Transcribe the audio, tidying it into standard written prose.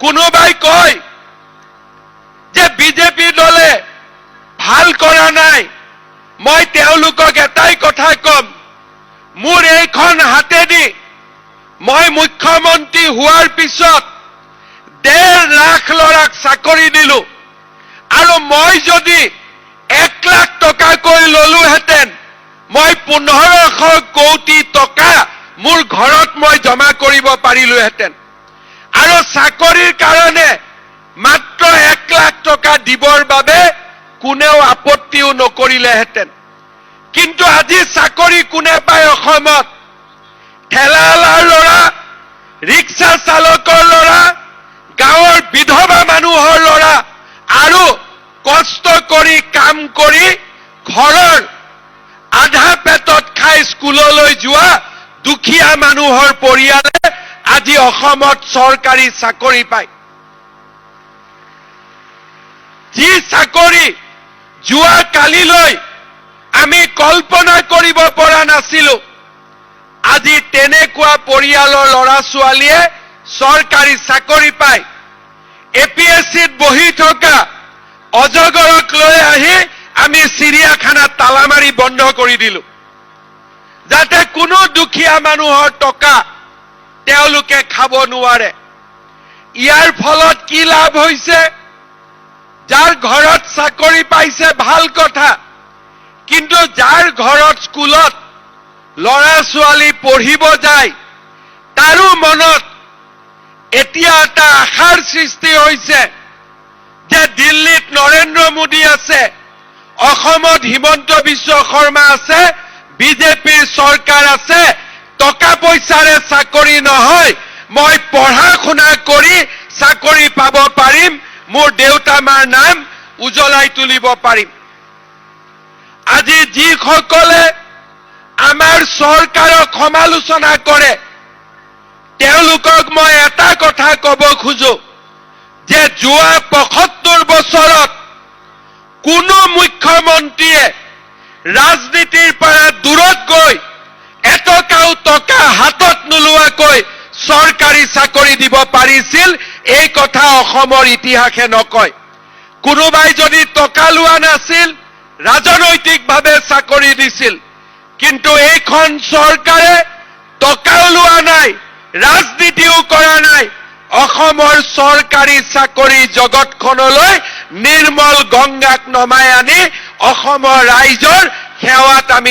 কোনোবাই কয় যে বিজেপি দলে ভাল কৰা নাই, মই তেওঁলোকক এটাই কথা কম, মোৰ এইখন হাতেদি মই মুখ্যমন্ত্ৰী হোৱাৰ পিছত 1.5 লাখ ল'ৰাক চাকৰি দিলো, আৰু মই যদি 1 লাখ টকাকৈ ললোহেঁতেন মই 1500 কোটি টকা মোৰ ঘৰত মই জমা কৰিব পাৰিলোহেঁতেন, আৰু চাকৰিৰ কাৰণে মাত্ৰ 1 লাখ টকা দিবৰ বাবে কোনেও আপত্তিও নকৰিলেহেঁতেন। কিন্তু আজি চাকৰি কোনে পায় অসমত? ঠেলাৱালাৰ ল'ৰা, ৰিক্সা চালকৰ ল'ৰা, গাঁৱৰ বিধৱা মানুহৰ ল'ৰা, আৰু কষ্ট কৰি কাম কৰি ঘৰৰ আধা পেটত খাই স্কুললৈ যোৱা দুখীয়া মানুহৰ পৰিয়ালে আজি অসমত চৰকাৰী চাকৰি পায়। যি চাকৰি যোৱা কালিলৈ আমি কল্পনা কৰিব পৰা নাছিলো, আজি তেনেকুৱা পৰিয়ালৰ ল'ৰা ছোৱালীয়ে চৰকাৰী চাকৰি পায়। APSCত বহি থকা অজগৰক লৈ আহি আমি চিৰিয়াখানাত তালা মাৰি বন্ধ কৰি দিলো, যাতে কোনো দুখীয়া মানুহৰ টকা তেওঁলোকে খাব নোৱাৰে। ইয়াৰ ফলত কি লাভ হৈছে? যাৰ ঘৰত চাকৰি পাইছে ভাল কথা, কিন্তু যাৰ ঘৰত স্কুলত ল'ৰা ছোৱালী পঢ়িব যায় তাৰো মনত এতিয়া এটা আশাৰ সৃষ্টি হৈছে যে দিল্লীত নৰেন্দ্ৰ মোদী আছে, অসমত হিমন্ত বিশ্ব শৰ্মা আছে, বিজেপিৰ চৰকাৰ আছে, টকা পইচাৰে চাকৰি নহয়, মই পঢ়া শুনা কৰি চাকৰি পাব পাৰিম, মোৰ দেউতা মাৰ নাম উজ্বলাই তুলিব পাৰিম। আজি যিসকলে আমাৰ চৰকাৰক সমালোচনা কৰে তেওঁলোকক মই এটা কথা ক'ব খোজো যে যোৱা 75 বছৰত কোনো মুখ্যমন্ত্ৰীয়ে ৰাজনীতিৰ পৰা দূৰত গৈ এটকাও টকা হাতত নোলোৱাকৈ চৰকাৰী চাকৰি দিব পাৰিছিল, এই কথা অসমৰ ইতিহাসে নকয়। কোনোবাই যদি টকা লোৱা নাছিল, ৰাজনৈতিকভাৱে চাকৰি দিছিল, কিন্তু এইখন চৰকাৰে টকাও লোৱা নাই, ৰাজনীতিও কৰা নাই, অসমৰ চৰকাৰী চাকৰি জগতখনলৈ নিৰ্মল গংগাক নমাই আনি অসমৰ ৰাইজৰ সেৱাত আমি